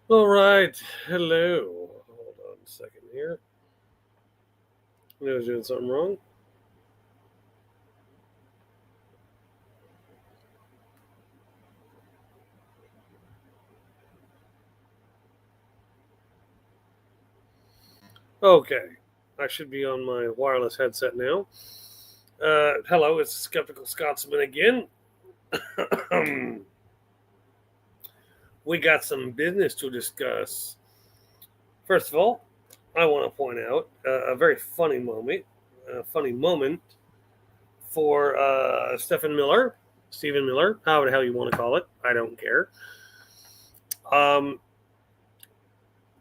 All right. Hello. Hold on a second here. I was doing something wrong. Okay. I should be on my wireless headset now. Hello, it's Skeptical Scotsman again. We got some business to discuss. First of all, I want to point out a very funny moment for Stephen Miller, however the hell you want to call it. I don't care. Um,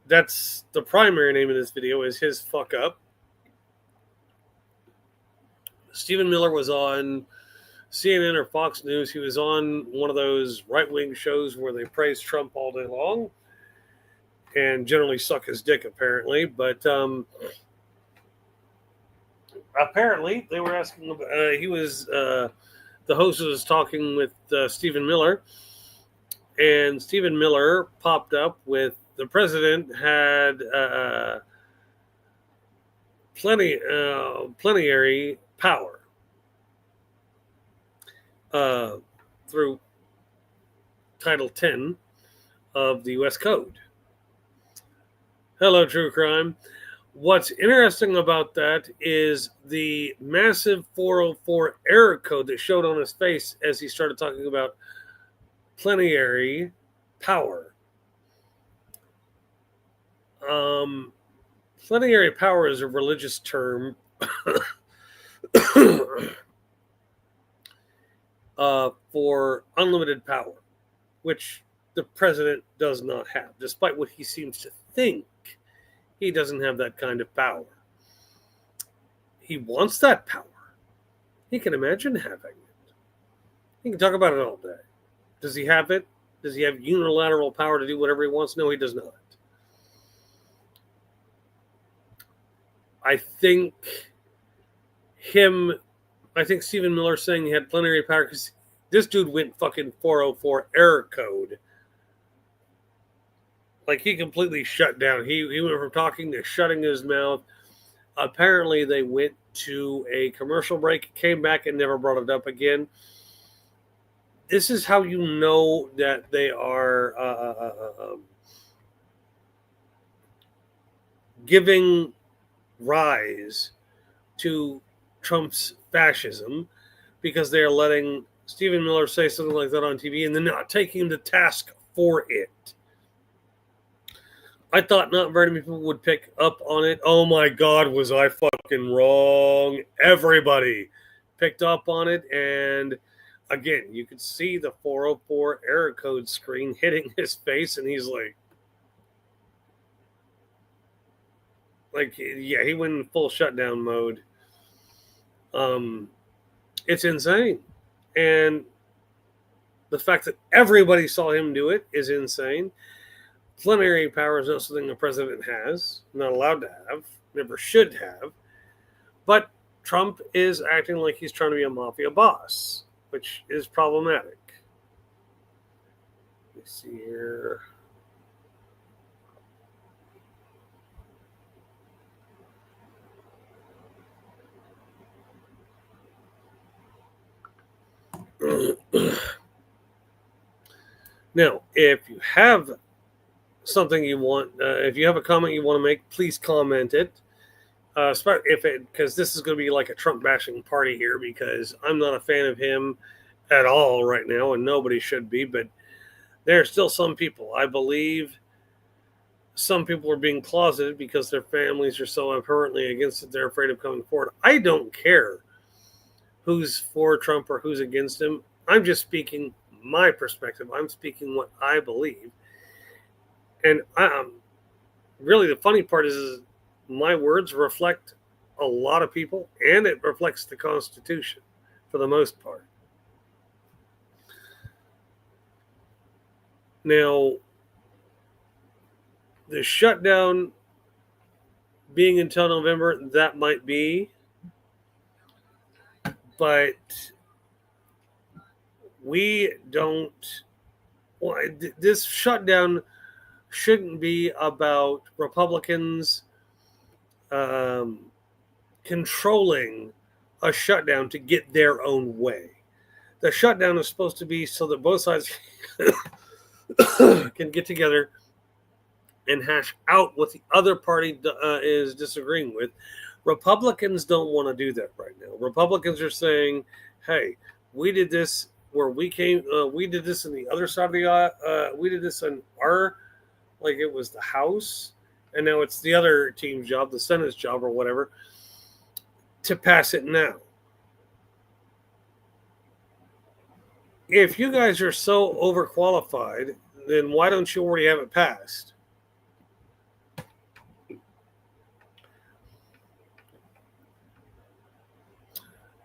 that's the primary name of this video is his fuck up. Stephen Miller was on CNN or Fox News. He was on one of those right wing shows where they praise Trump all day long and generally suck his dick, apparently. But apparently, they were asking. The host was talking with Stephen Miller, and Stephen Miller popped up with the president had plenary power through Title 10 of the U.S. Code. Hello, True Crime. What's interesting about that is the massive 404 error code that showed on his face as he started talking about plenary power. Plenary power is a religious term for unlimited power, which the president does not have, despite what he seems to think. He doesn't have that kind of power. He wants that power. He can imagine having it. He can talk about it all day. Does he have it? Does he have unilateral power to do whatever he wants? No, he does not. I think Stephen Miller saying he had plenary power because this dude went fucking 404 error code. Like he completely shut down. He went from talking to shutting his mouth. Apparently, they went to a commercial break, came back, and never brought it up again. This is how you know that they are giving rise to Trump's fascism because they are letting Stephen Miller say something like that on TV and then not taking him to task for it. I thought not very many people would pick up on it. Oh my God, was I fucking wrong? Everybody picked up on it. And again, you could see the 404 error code screen hitting his face. And he's yeah, he went in full shutdown mode. It's insane. And the fact that everybody saw him do it is insane. Plenary power is not something the president has, not allowed to have, never should have. But Trump is acting like he's trying to be a mafia boss, which is problematic. Let me see here. Now, if you have something you want, if you have a comment you want to make, please comment it. Because this is going to be like a Trump bashing party here because I'm not a fan of him at all right now, and nobody should be. But there are still some people. I believe some people are being closeted because their families are so abhorrently against it. They're afraid of coming forward. I don't care who's for Trump or who's against him. I'm just speaking my perspective. I'm speaking what I believe. And really the funny part is my words reflect a lot of people, and it reflects the Constitution for the most part. Now, the shutdown being until November, that might be, but we don't. Well, this shutdown shouldn't be about Republicans controlling a shutdown to get their own way. The shutdown is supposed to be so that both sides can get together and hash out what the other party is disagreeing with. Republicans don't want to do that right now. Republicans are saying, hey, we did this where we came, we did this in the other side of the aisle, we did this in our, like it was the House, and now it's the other team's job, the Senate's job or whatever, to pass it now. If you guys are so overqualified, then why don't you already have it passed?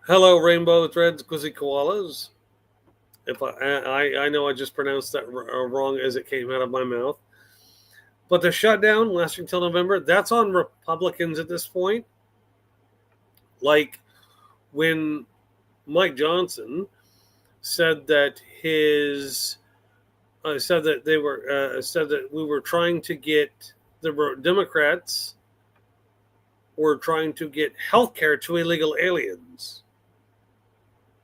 Hello, Rainbow Threads, Quizzy Koalas. If I know I just pronounced that wrong as it came out of my mouth. But the shutdown lasting till November, that's on Republicans at this point. Like when Mike Johnson said that said that we were trying to get the Democrats were trying to get health care to illegal aliens.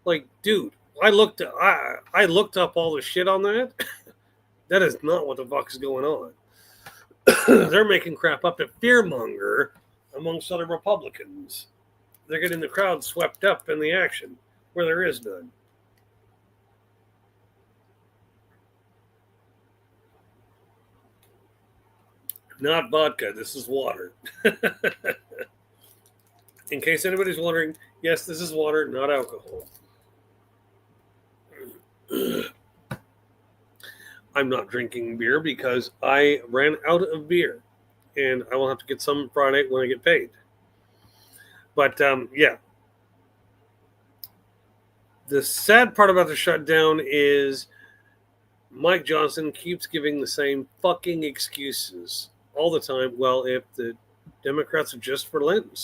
Like, dude, I looked up all the shit on that. That is not what the fuck is going on. They're making crap up to fearmonger amongst other Republicans. They're getting the crowd swept up in the action where there is none. Not vodka, this is water. In case anybody's wondering, yes, this is water, not alcohol. I'm not drinking beer because I ran out of beer, and I will have to get some Friday when I get paid. But yeah, the sad part about the shutdown is Mike Johnson keeps giving the same fucking excuses all the time. Well, if the Democrats are just relent,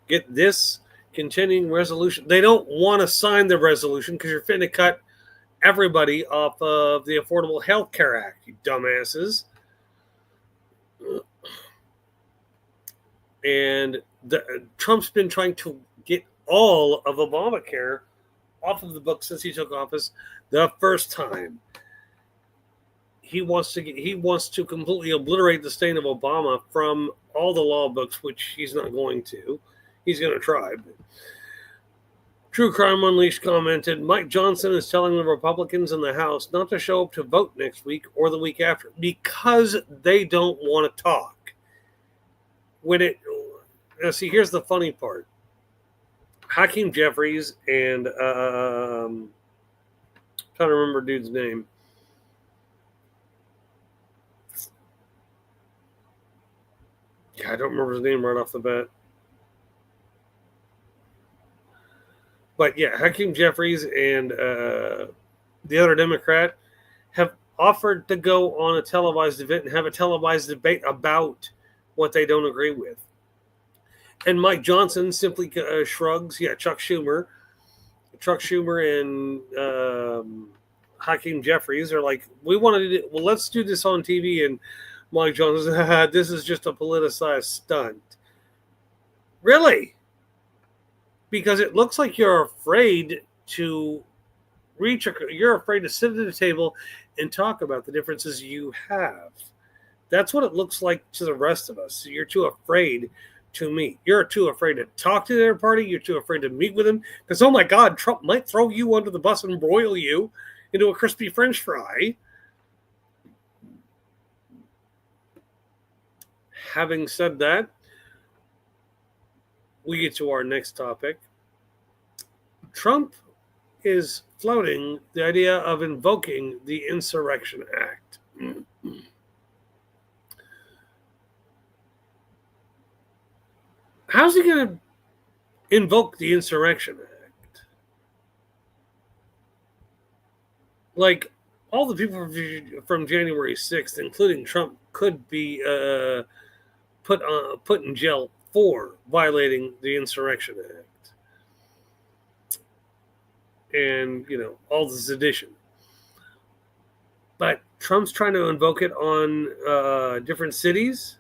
get this continuing resolution. They don't want to sign the resolution because you're finna cut everybody off of the Affordable Health Care Act, you dumbasses. And Trump's been trying to get all of Obamacare off of the books since he took office the first time. He wants to completely obliterate the stain of Obama from all the law books, which he's not going to. He's going to try. But True Crime Unleashed commented, Mike Johnson is telling the Republicans in the House not to show up to vote next week or the week after because they don't want to talk. See, here's the funny part. Hakeem Jeffries and I'm trying to remember dude's name. I don't remember his name right off the bat. But yeah, Hakeem Jeffries and the other Democrat have offered to go on a televised event and have a televised debate about what they don't agree with. And Mike Johnson simply shrugs. Yeah, Chuck Schumer and Hakeem Jeffries are like, we want to do, well, let's do this on TV. And Mike Johnson says, this is just a politicized stunt. Really? Because it looks like you're afraid to you're afraid to sit at a table and talk about the differences you have. That's what it looks like to the rest of us. You're too afraid to meet. You're too afraid to talk to their party. You're too afraid to meet with them. Because, oh my God, Trump might throw you under the bus and broil you into a crispy French fry. Having said that, we get to our next topic. Trump is floating the idea of invoking the Insurrection Act. How's he going to invoke the Insurrection Act? Like, all the people from January 6th, including Trump, could be put in jail for violating the Insurrection Act. And, all the sedition. But Trump's trying to invoke it on different cities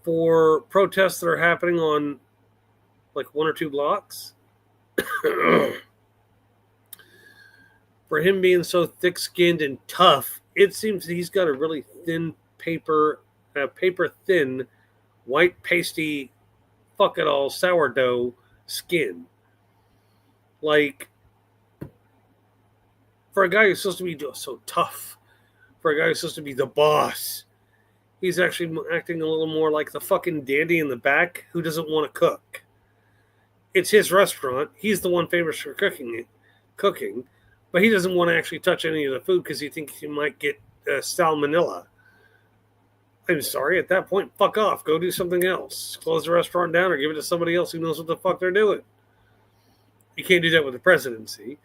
for protests that are happening on like 1 or 2 blocks. For him being so thick-skinned and tough, it seems that he's got a really thin paper thin, white pasty, fuck it all sourdough skin. Like, for a guy who's supposed to be so tough, for a guy who's supposed to be the boss, he's actually acting a little more like the fucking dandy in the back who doesn't want to cook. It's his restaurant. He's the one famous for cooking, but he doesn't want to actually touch any of the food because he thinks he might get salmonella. I'm sorry, at that point, fuck off. Go do something else. Close the restaurant down or give it to somebody else who knows what the fuck they're doing. You can't do that with the presidency.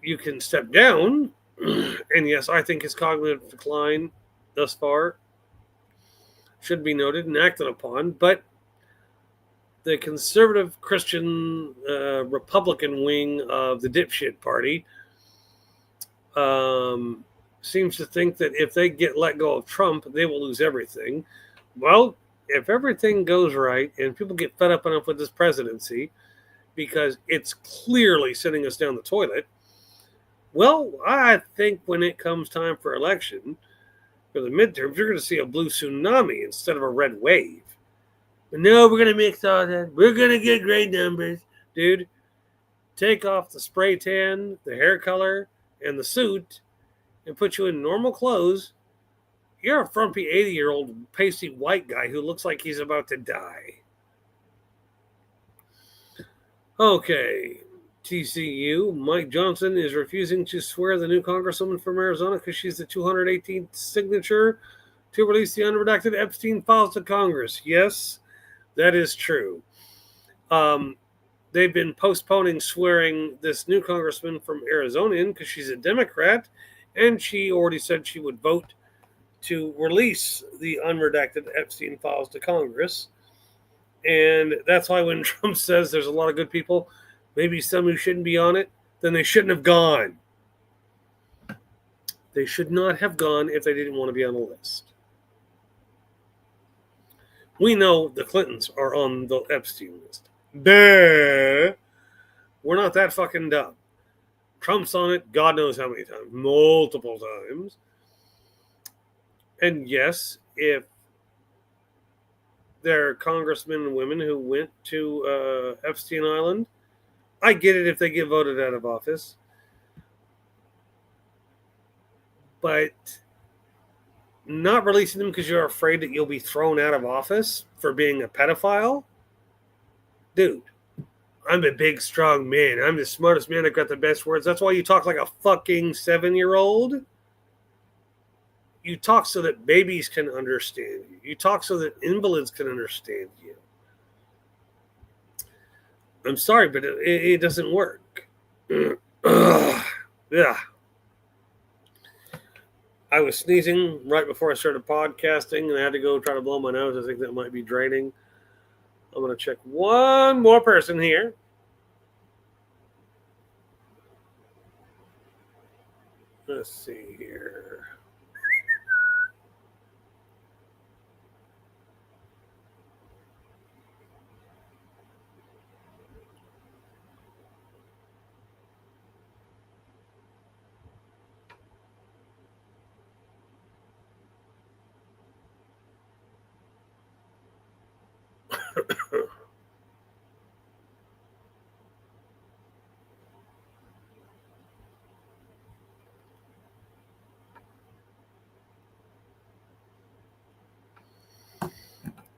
You can step down, and yes, I think his cognitive decline thus far should be noted and acted upon, but the conservative Christian Republican wing of the dipshit party seems to think that if they get let go of Trump, they will lose everything. Well, if everything goes right and people get fed up enough with this presidency because it's clearly sending us down the toilet, well, I think when it comes time for election, for the midterms, you're going to see a blue tsunami instead of a red wave. No, we're going to mix all that. We're going to get great numbers. Dude, take off the spray tan, the hair color, and the suit, and put you in normal clothes. You're a frumpy 80-year-old pasty white guy who looks like he's about to die. Okay, TCU. Mike Johnson is refusing to swear the new congresswoman from Arizona because she's the 218th signature to release the unredacted Epstein files to Congress. Yes, that is true. They've been postponing swearing this new congressman from Arizona in because she's a Democrat, and she already said she would vote to release the unredacted Epstein files to Congress. And that's why when Trump says there's a lot of good people, maybe some who shouldn't be on it, then they shouldn't have gone. They should not have gone if they didn't want to be on the list. We know the Clintons are on the Epstein list. Duh. We're not that fucking dumb. Trump's on it, God knows how many times. Multiple times. And yes, if there are congressmen and women who went to Epstein Island, I get it if they get voted out of office. But not releasing them because you're afraid that you'll be thrown out of office for being a pedophile? Dude, I'm a big, strong man. I'm the smartest man. I've got the best words. That's why you talk like a fucking 7-year-old. You talk so that babies can understand you. You talk so that invalids can understand you. I'm sorry, but it doesn't work. Yeah. I was sneezing right before I started podcasting, and I had to go try to blow my nose. I think that might be draining. I'm going to check one more person here. Let's see here.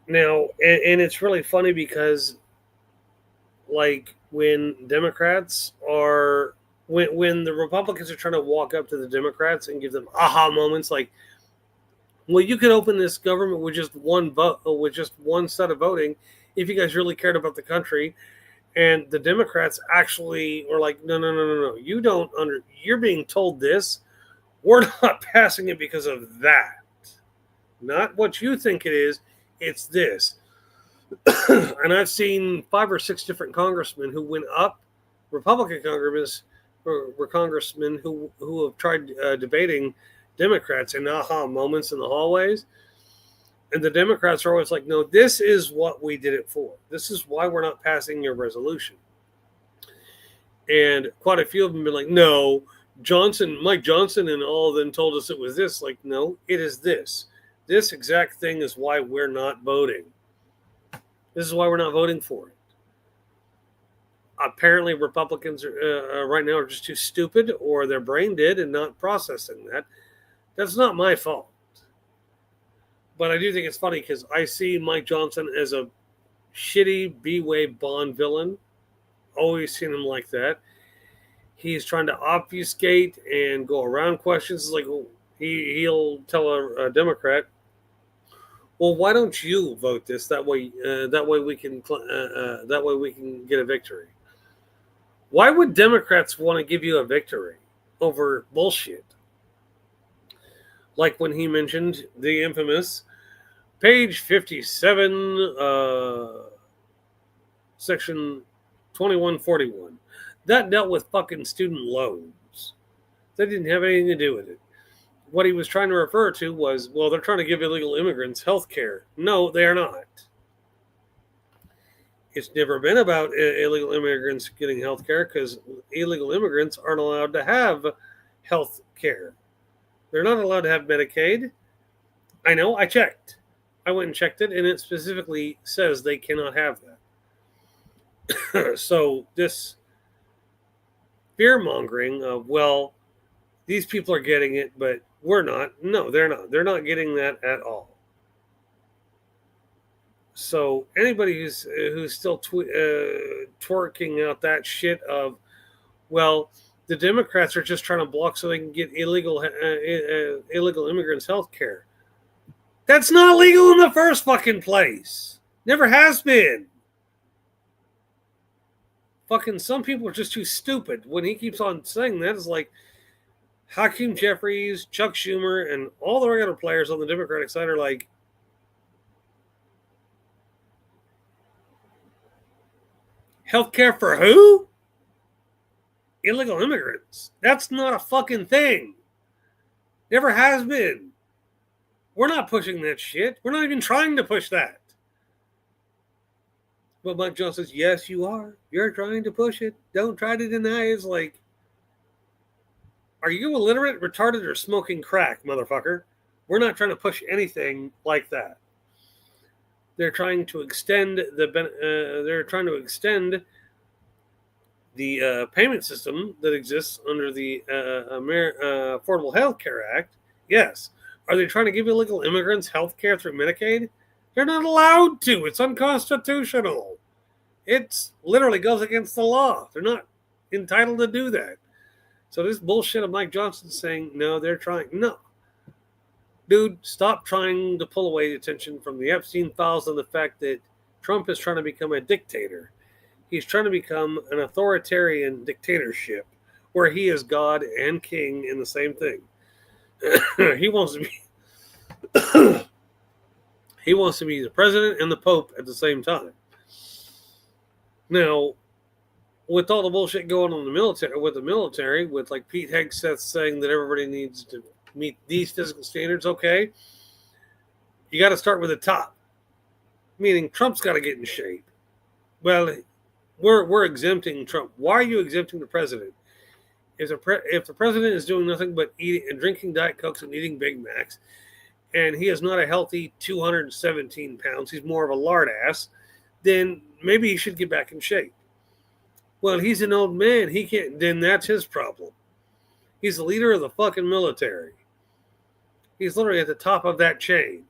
Now, and it's really funny because, like, when Democrats are, when the Republicans are trying to walk up to the Democrats and give them aha moments, like, well, you could open this government with just one vote, with just one set of voting, if you guys really cared about the country. And the Democrats actually were like, no. You don't you're being told this. We're not passing it because of that. Not what you think it is. It's this. And I've seen 5 or 6 different congressmen who went up, Republican congressmen, were congressmen who have tried debating Democrats in aha moments in the hallways. And the Democrats are always like, no, this is what we did it for. This is why we're not passing your resolution. And quite a few of them have been like, no, Mike Johnson and all of them told us it was this. Like, no, it is this. This exact thing is why we're not voting. This is why we're not voting for it. Apparently, Republicans right now are just too stupid, or their brain dead and not processing that. That's not my fault. But I do think it's funny because I see Mike Johnson as a shitty B-Wave Bond villain. Always seen him like that. He's trying to obfuscate and go around questions. It's like he'll tell a Democrat, why don't you vote this? That way we can get a victory. Why would Democrats want to give you a victory over bullshit? Like when he mentioned the infamous page 57, section 2141. That dealt with fucking student loans. That didn't have anything to do with it. What he was trying to refer to was, well, they're trying to give illegal immigrants health care. No, they are not. It's never been about illegal immigrants getting health care because illegal immigrants aren't allowed to have health care. They're not allowed to have Medicaid. I know, I checked. I went and checked it, and it specifically says they cannot have that. So this fear-mongering of, well, these people are getting it, but we're not. No, they're not. They're not getting that at all. So anybody who's still twerking out that shit of, well, the Democrats are just trying to block so they can get illegal immigrants health care. That's not legal in the first fucking place. Never has been. Fucking some people are just too stupid. When he keeps on saying that, it's like Hakeem Jeffries, Chuck Schumer, and all the regular players on the Democratic side are like, healthcare for who? Illegal immigrants. That's not a fucking thing. Never has been. We're not pushing that shit. We're not even trying to push that. But Mike Johnson says, yes, you are. You're trying to push it. Don't try to deny it. It's like, are you illiterate, retarded, or smoking crack, motherfucker? We're not trying to push anything like that. They're trying to extend the payment system that exists under the Affordable Health Care Act. Yes. Are they trying to give illegal immigrants health care through Medicaid? They're not allowed to. It's unconstitutional. It literally goes against the law. They're not entitled to do that. So this bullshit of Mike Johnson saying, no, they're trying. No. Dude, stop trying to pull away attention from the Epstein files and the fact that Trump is trying to become a dictator. He's trying to become an authoritarian dictatorship where he is God and king in the same thing. He wants to be the president and the pope at the same time. Now, with all the bullshit going on in the military, with like Pete Hegseth saying that everybody needs to meet these physical standards, okay, you got to start with the top, meaning Trump's got to get in shape. Well, we're exempting Trump. Why are you exempting the president? If the president is doing nothing but eating and drinking Diet Cokes and eating Big Macs, and he is not a healthy 217 pounds, he's more of a lard ass, then maybe he should get back in shape. Well, he's an old man. He can't. Then that's his problem. He's the leader of the fucking military. He's literally at the top of that chain.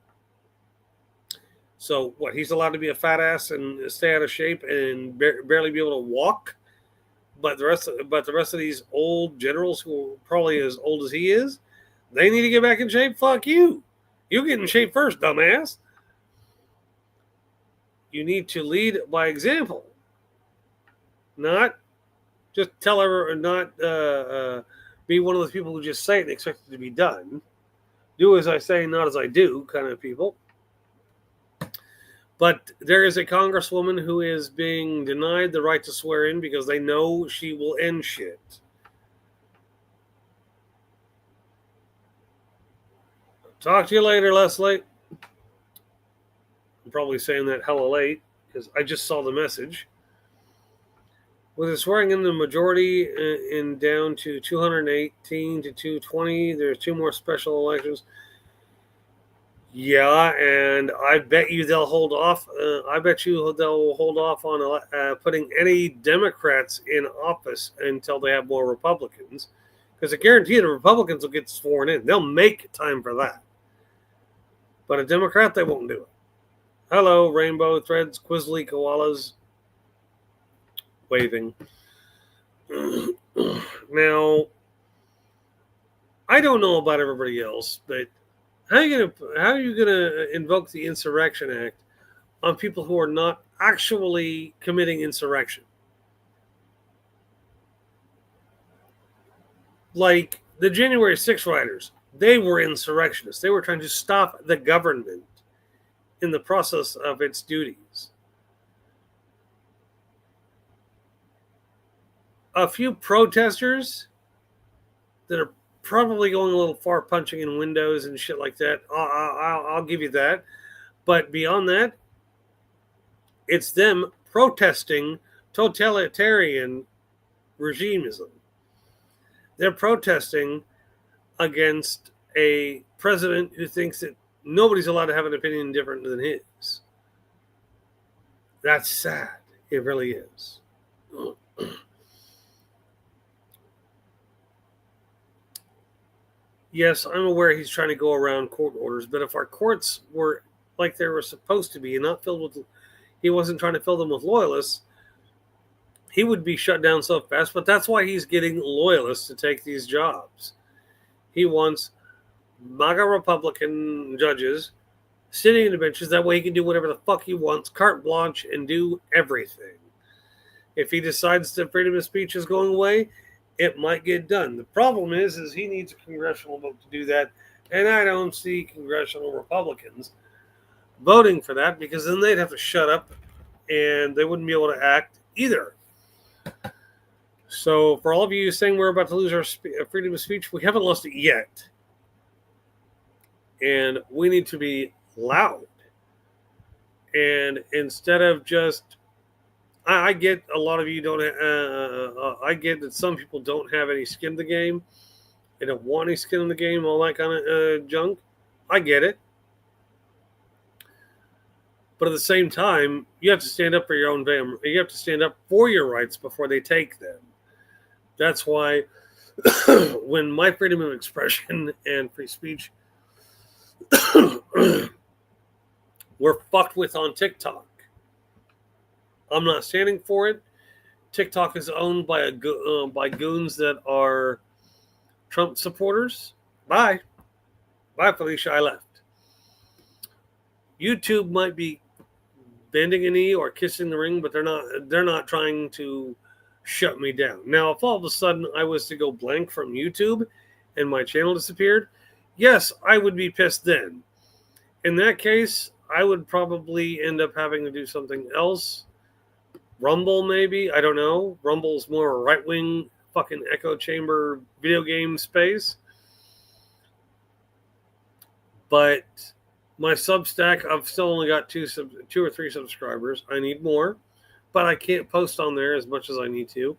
So what? He's allowed to be a fat ass and stay out of shape and barely be able to walk. But the rest of these old generals who are probably as old as he is, they need to get back in shape. Fuck you. You get in shape first, dumbass. You need to lead by example. Not just tell everyone, not be one of those people who just say it and expect it to be done. Do as I say, not as I do kind of people. But there is a congresswoman who is being denied the right to swear in because they know she will end shit. Talk to you later, Leslie. I'm probably saying that hella late because I just saw the message. With it swearing in the majority in down to 218 to 220, there's 2 more special elections. Yeah, and I bet you they'll hold off. I bet you they'll hold off on putting any Democrats in office until they have more Republicans, because I guarantee the Republicans will get sworn in. They'll make time for that, but a Democrat, they won't do it. Hello, rainbow threads, quizzly koalas, waving. Now, I don't know about everybody else, but how are you gonna invoke the Insurrection Act on people who are not actually committing insurrection? Like the January 6th rioters, they were insurrectionists. They were trying to stop the government in the process of its duties. A few protesters that are probably going a little far, punching in windows and shit like that. I'll give you that. But beyond that, it's them protesting totalitarian regimism. They're protesting against a president who thinks that nobody's allowed to have an opinion different than his. That's sad. It really is. Yes, I'm aware he's trying to go around court orders, but if our courts were like they were supposed to be and not filled with, he wasn't trying to fill them with loyalists, he would be shut down so fast. But that's why he's getting loyalists to take these jobs. He wants MAGA Republican judges sitting in the benches. That way he can do whatever the fuck he wants, carte blanche, and do everything. If he decides that freedom of speech is going away, it might get done. The problem is he needs a congressional vote to do that, and I don't see congressional Republicans voting for that, because then they'd have to shut up and they wouldn't be able to act either. So for all of you saying we're about to lose our freedom of speech, we haven't lost it yet. And we need to be loud. And instead of just, I get a lot of you don't. I get that some people don't have any skin in the game. They don't want any skin in the game. All that kind of junk. I get it. But at the same time, you have to stand up for your own family. You have to stand up for your rights before they take them. That's why when my freedom of expression and free speech were fucked with on TikTok, I'm not standing for it. TikTok is owned by by goons that are Trump supporters. Bye, Felicia. I left. YouTube might be bending a knee or kissing the ring, but they're not. They're not trying to shut me down. Now, if all of a sudden I was to go blank from YouTube and my channel disappeared, yes, I would be pissed then. In that case, I would probably end up having to do something else. Rumble, maybe. I don't know. Rumble's more a right-wing fucking echo chamber video game space. But my Substack, I've still only got two or three subscribers. I need more, but I can't post on there as much as I need to.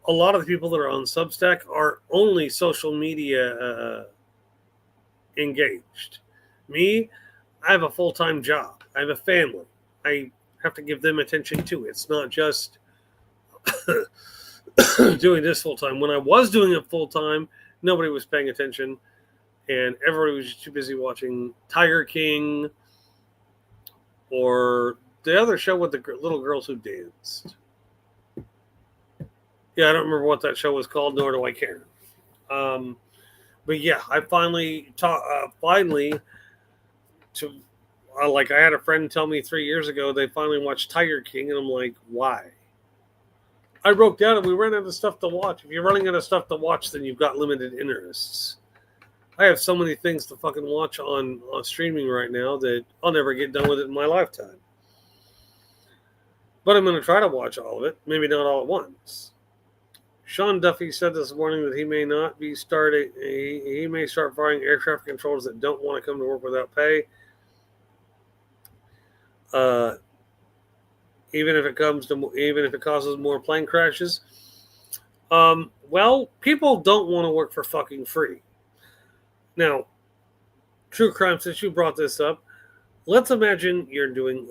A lot of the people that are on Substack are only social media engaged. Me, I have a full-time job. I have a family. I have to give them attention too. It's not just doing this full-time. When I was doing it full-time, nobody was paying attention, and everybody was just too busy watching Tiger King or the other show with the little girls who danced. Yeah, I don't remember what that show was called, nor do I care. But yeah, I finally like I had a friend tell me 3 years ago they finally watched Tiger King, and I'm like, why? I broke down and we ran out of stuff to watch. If you're running out of stuff to watch, then you've got limited interests. I have so many things to fucking watch on streaming right now that I'll never get done with it in my lifetime. But I'm going to try to watch all of it. Maybe not all at once. Sean Duffy said this morning that he may not be starting. He may start firing air traffic controllers that don't want to come to work without pay. Uh, even if it causes more plane crashes. Well, people don't want to work for fucking free. Now, true crime. Since you brought this up, let's imagine you're doing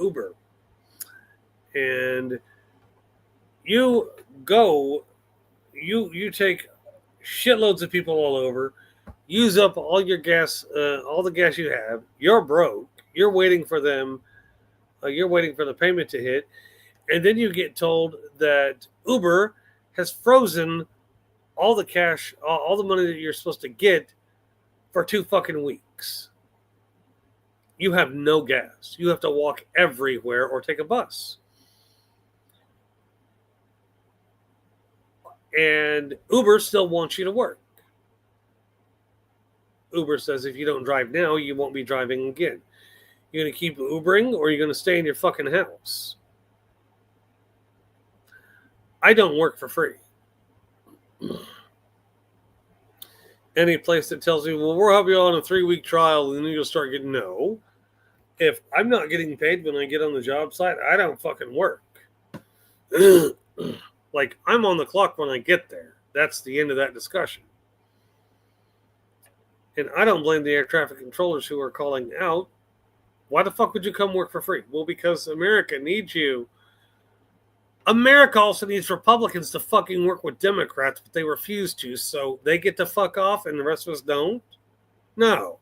Uber, and you go, you take shitloads of people all over, use up all your gas, all the gas you have. You're broke. You're waiting for them. You're waiting for the payment to hit, and then you get told that Uber has frozen all the cash, all the money that you're supposed to get for 2 fucking weeks. You have no gas. You have to walk everywhere or take a bus. And Uber still wants you to work. Uber says if you don't drive now, you won't be driving again. You're going to keep Ubering or you're going to stay in your fucking house. I don't work for free. Any place that tells me, well, we'll have you on a 3-week trial and then you'll start getting, no. If I'm not getting paid when I get on the job site, I don't fucking work. Like, I'm on the clock when I get there. That's the end of that discussion. And I don't blame the air traffic controllers who are calling out. Why the fuck would you come work for free? Well, because America needs you. America also needs Republicans to fucking work with Democrats, but they refuse to, so they get to fuck off and the rest of us don't? No.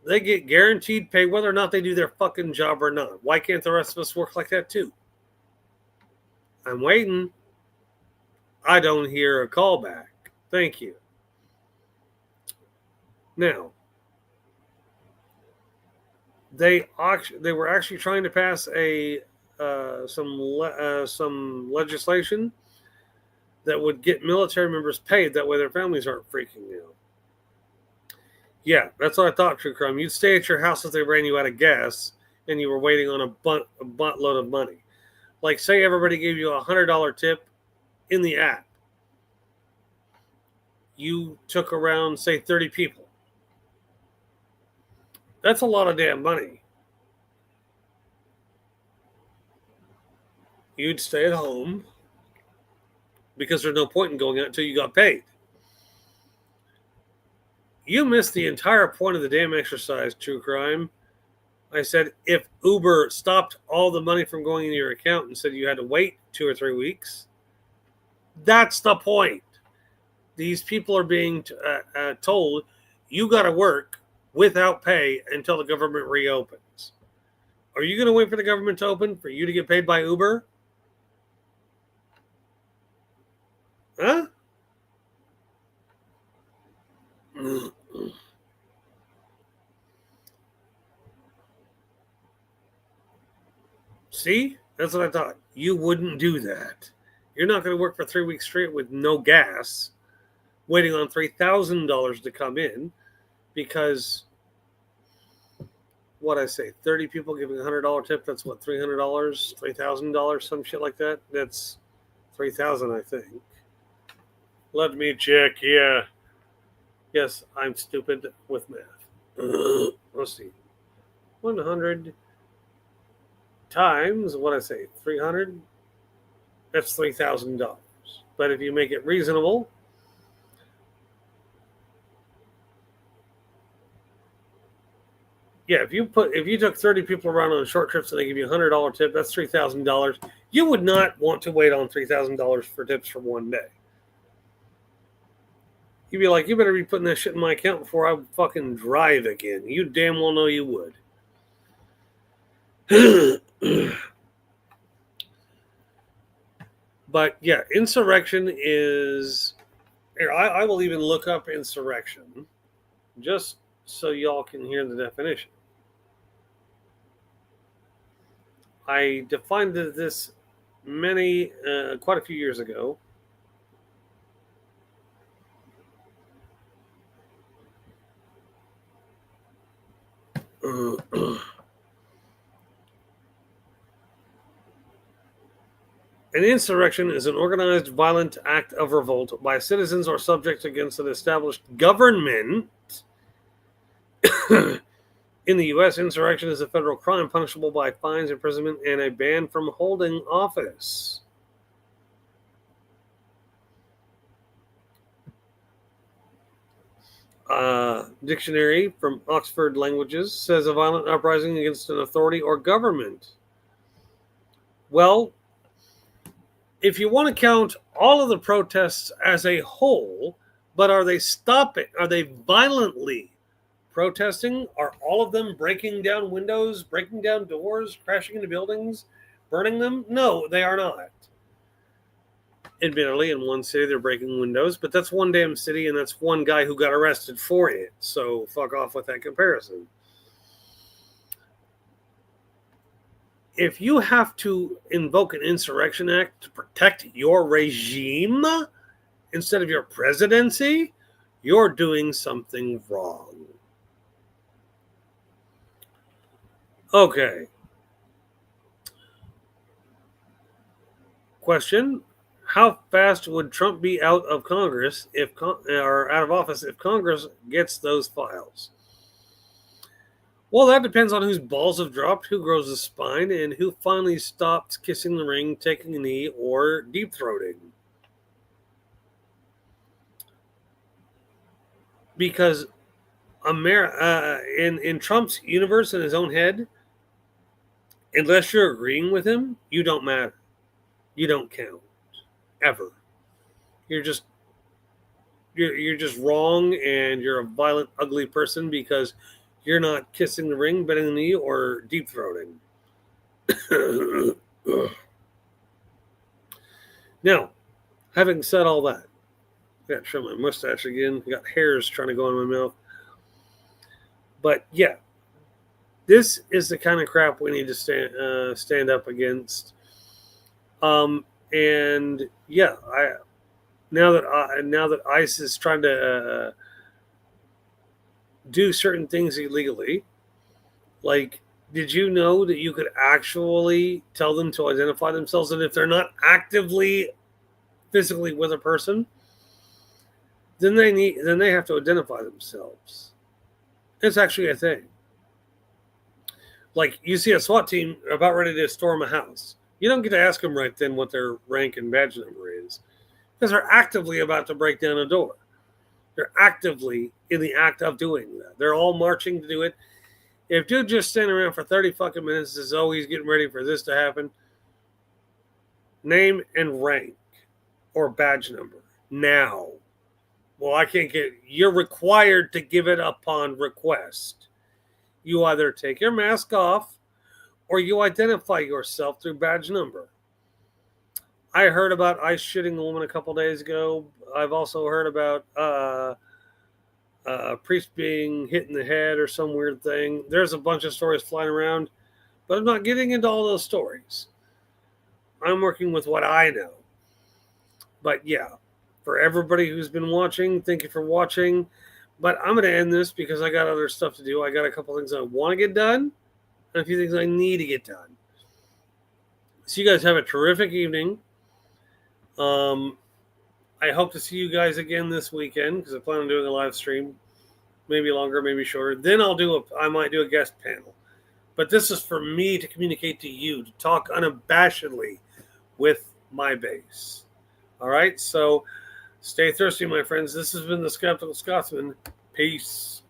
They get guaranteed pay whether or not they do their fucking job or not. Why can't the rest of us work like that too? I'm waiting. I don't hear a call back. Thank you. Now, they were actually trying to pass some legislation that would get military members paid. That way their families aren't freaking out. Yeah, that's what I thought, True Crime. You'd stay at your house if they ran you out of gas and you were waiting on a buttload of money. Like, say everybody gave you a $100 tip in the app. You took around, say, 30 people. That's a lot of damn money. You'd stay at home because there's no point in going out until you got paid. You missed the entire point of the damn exercise, True Crime. I said if Uber stopped all the money from going into your account and said you had to wait 2 or 3 weeks, that's the point. These people are being told you got to work without pay until the government reopens. Are you going to wait for the government to open for you to get paid by Uber? Huh? See? That's what I thought. You wouldn't do that. You're not going to work for 3 weeks straight with no gas, waiting on $3,000 to come in because, what I say, 30 people giving a $100 tip, that's what, $300, $3,000, some shit like that? That's $3,000, I think. Let me check. Yeah. Yes, I'm stupid with math. Let's see. 100 times, what I say, 300? That's $3,000. But if you make it reasonable, yeah, if you took 30 people around on short trips and they give you a $100 tip, that's $3,000. You would not want to wait on $3,000 for tips for one day. You'd be like, you better be putting that shit in my account before I fucking drive again. You damn well know you would. But yeah, insurrection is. Here, I will even look up insurrection just so y'all can hear the definition. I defined this quite a few years ago. An insurrection is an organized violent act of revolt by citizens or subjects against an established government. In the U.S., insurrection is a federal crime punishable by fines, imprisonment, and a ban from holding office. Dictionary from Oxford Languages says a violent uprising against an authority or government. Well, if you want to count all of the protests as a whole, but are they stopping? Are they violently protesting? Are all of them breaking down windows, breaking down doors, crashing into buildings, burning them? No, they are not. Admittedly, in one city they're breaking windows, but that's one damn city and that's one guy who got arrested for it. So fuck off with that comparison. If you have to invoke an insurrection act to protect your regime instead of your presidency, you're doing something wrong. Okay. Question: how fast would Trump be out of Congress or out of office if Congress gets those files? Well, that depends on whose balls have dropped, who grows a spine, and who finally stops kissing the ring, taking a knee, or deep throating. Because in Trump's universe, in his own head, unless you're agreeing with him, you don't matter. You don't count ever. You're just wrong, and you're a violent, ugly person because you're not kissing the ring, bending the knee, or deep throating. Now, having said all that, I got to show my mustache again. I got hairs trying to go in my mouth. But yeah, this is the kind of crap we need to stand up against. And yeah, now that ICE is trying to do certain things illegally, like, did you know that you could actually tell them to identify themselves, and if they're not actively physically with a person, then they have to identify themselves. It's actually a thing. Like, you see a SWAT team about ready to storm a house. You don't get to ask them right then what their rank and badge number is, because they're actively about to break down a door. They're actively in the act of doing that. They're all marching to do it. If dude just standing around for 30 fucking minutes is always getting ready for this to happen, name and rank or badge number now. Well, I can't get. You're required to give it upon request. You either take your mask off or you identify yourself through badge number. I heard about ICE shooting a woman a couple days ago. I've also heard about a priest being hit in the head or some weird thing. There's a bunch of stories flying around, but I'm not getting into all those stories. I'm working with what I know. But yeah, for everybody who's been watching, thank you for watching. But I'm going to end this because I got other stuff to do. I got a couple things I want to get done and a few things I need to get done. So you guys have a terrific evening. I hope to see you guys again this weekend because I plan on doing a live stream, maybe longer, maybe shorter. Then I might do a guest panel. But this is for me to communicate to you, to talk unabashedly with my base. All right, so stay thirsty, my friends. This has been the Sceptical Scotsman. Peace.